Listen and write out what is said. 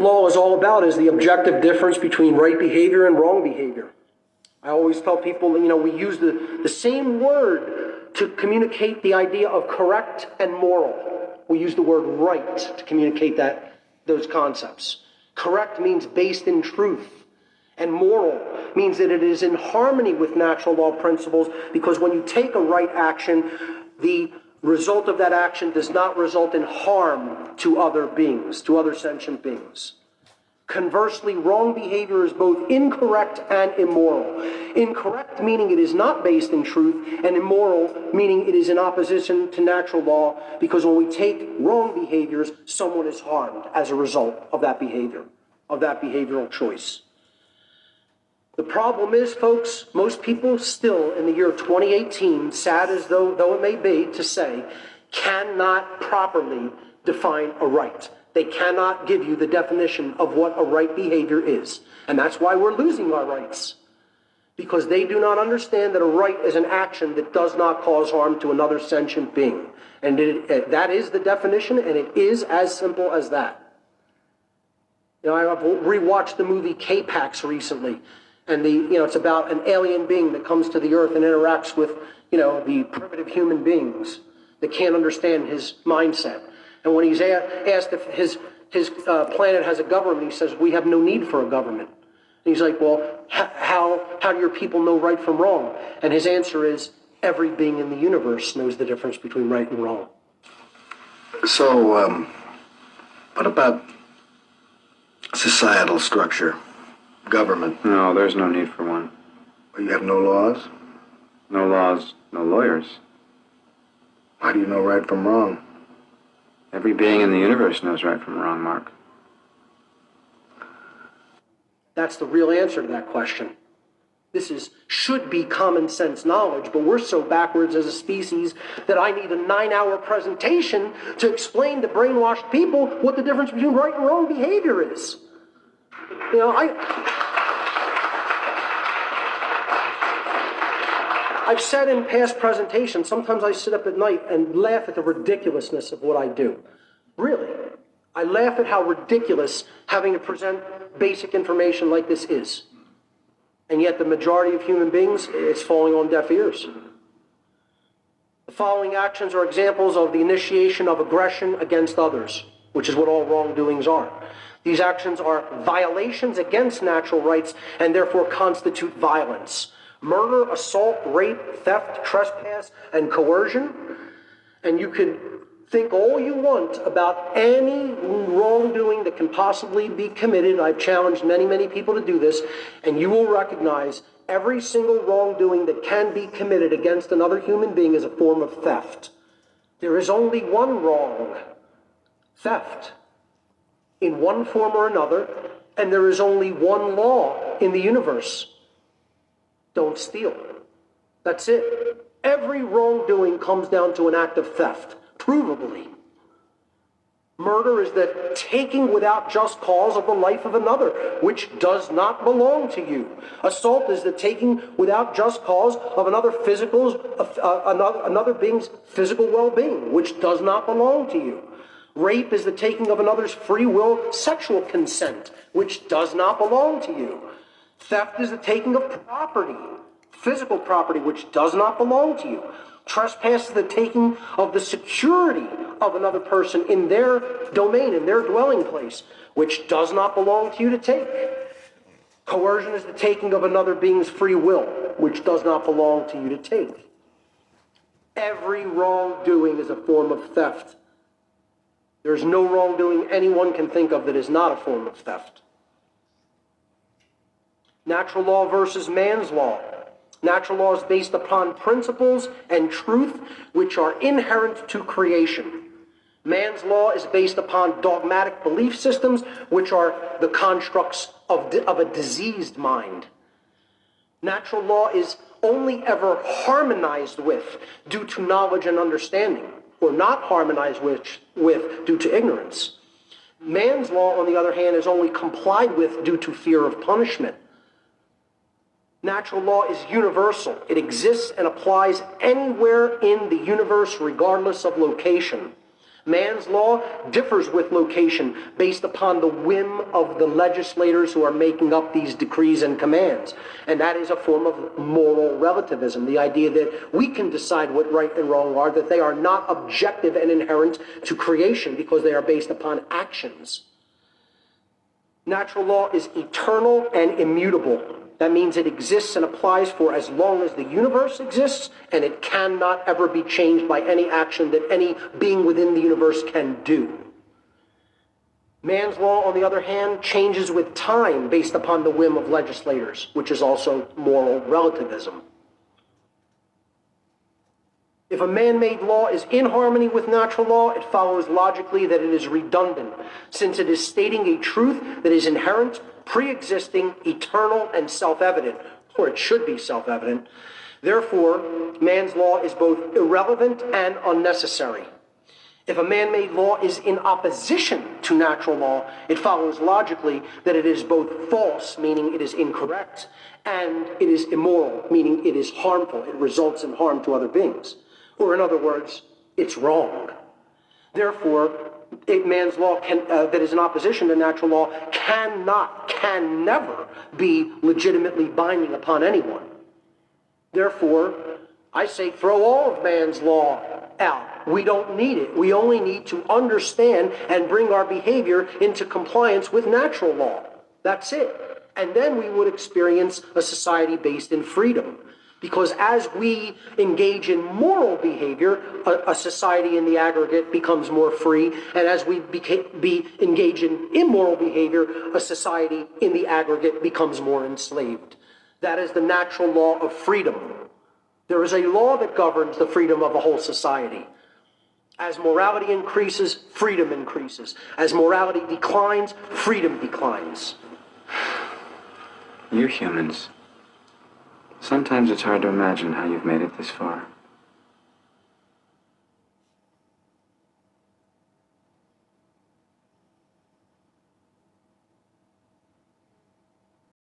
law is all about is the objective difference between right behavior and wrong behavior. I always tell people, we use the same word to communicate the idea of correct and moral. We use the word right to communicate those concepts. Correct means based in truth. And moral means that it is in harmony with natural law principles, because when you take a right action, the result of that action does not result in harm to other beings, to other sentient beings. Conversely, wrong behavior is both incorrect and immoral. Incorrect meaning it is not based in truth, and immoral meaning it is in opposition to natural law, because when we take wrong behaviors, someone is harmed as a result of that behavior, of that behavioral choice. The problem is, folks, most people still in the year 2018, sad as though it may be to say, cannot properly define a right. They cannot give you the definition of what a right behavior is. And that's why we're losing our rights. Because they do not understand that a right is an action that does not cause harm to another sentient being. And that is the definition, and it is as simple as that. I've rewatched the movie K-Pax recently. And it's about an alien being that comes to the earth and interacts with, the primitive human beings that can't understand his mindset. And when he's asked if his planet has a government, he says, we have no need for a government. And he's like, well, how do your people know right from wrong? And his answer is, every being in the universe knows the difference between right and wrong. So, what about societal structure? Government? No, there's no need for one. You have no laws? No laws, no lawyers. How do you know right from wrong? Every being in the universe knows right from wrong, Mark. That's the real answer to that question. This should be common sense knowledge, but we're so backwards as a species that I need a 9-hour presentation to explain to brainwashed people what the difference between right and wrong behavior is. I've said in past presentations, sometimes I sit up at night and laugh at the ridiculousness of what I do. Really. I laugh at how ridiculous having to present basic information like this is. And yet the majority of human beings, it's falling on deaf ears. The following actions are examples of the initiation of aggression against others, which is what all wrongdoings are. These actions are violations against natural rights and therefore constitute violence. Murder, assault, rape, theft, trespass, and coercion. And you can think all you want about any wrongdoing that can possibly be committed. I've challenged many, many people to do this, and you will recognize every single wrongdoing that can be committed against another human being is a form of theft. There is only one wrong, theft, in one form or another, and there is only one law in the universe. Don't steal. That's it. Every wrongdoing comes down to an act of theft, provably. Murder is the taking without just cause of the life of another, which does not belong to you. Assault is the taking without just cause of another being's physical well-being, which does not belong to you. Rape is the taking of another's free will sexual consent, which does not belong to you. Theft is the taking of property, physical property, which does not belong to you. Trespass is the taking of the security of another person in their domain, in their dwelling place, which does not belong to you to take. Coercion is the taking of another being's free will, which does not belong to you to take. Every wrongdoing is a form of theft. There is no wrongdoing anyone can think of that is not a form of theft. Natural law versus man's law. Natural law is based upon principles and truth which are inherent to creation. Man's law is based upon dogmatic belief systems which are the constructs of a diseased mind. Natural law is only ever harmonized with due to knowledge and understanding, or not harmonized with due to ignorance. Man's law, on the other hand, is only complied with due to fear of punishment. Natural law is universal. It exists and applies anywhere in the universe, regardless of location. Man's law differs with location based upon the whim of the legislators who are making up these decrees and commands. And that is a form of moral relativism, the idea that we can decide what right and wrong are, that they are not objective and inherent to creation because they are based upon actions. Natural law is eternal and immutable. That means it exists and applies for as long as the universe exists, and it cannot ever be changed by any action that any being within the universe can do. Man's law, on the other hand, changes with time based upon the whim of legislators, which is also moral relativism. If a man-made law is in harmony with natural law, it follows logically that it is redundant, since it is stating a truth that is inherent, pre-existing, eternal, and self-evident, or it should be self-evident. Therefore, man's law is both irrelevant and unnecessary. If a man-made law is in opposition to natural law, it follows logically that it is both false, meaning it is incorrect, and it is immoral, meaning it is harmful. It results in harm to other beings. Or in other words, it's wrong. Therefore, a man's law that is in opposition to natural law can never be legitimately binding upon anyone. Therefore, I say throw all of man's law out. We don't need it. We only need to understand and bring our behavior into compliance with natural law. That's it. And then we would experience a society based in freedom. Because as we engage in moral behavior, a society in the aggregate becomes more free. And as we engage in immoral behavior, a society in the aggregate becomes more enslaved. That is the natural law of freedom. There is a law that governs the freedom of a whole society. As morality increases, freedom increases. As morality declines, freedom declines. You humans. Sometimes it's hard to imagine how you've made it this far.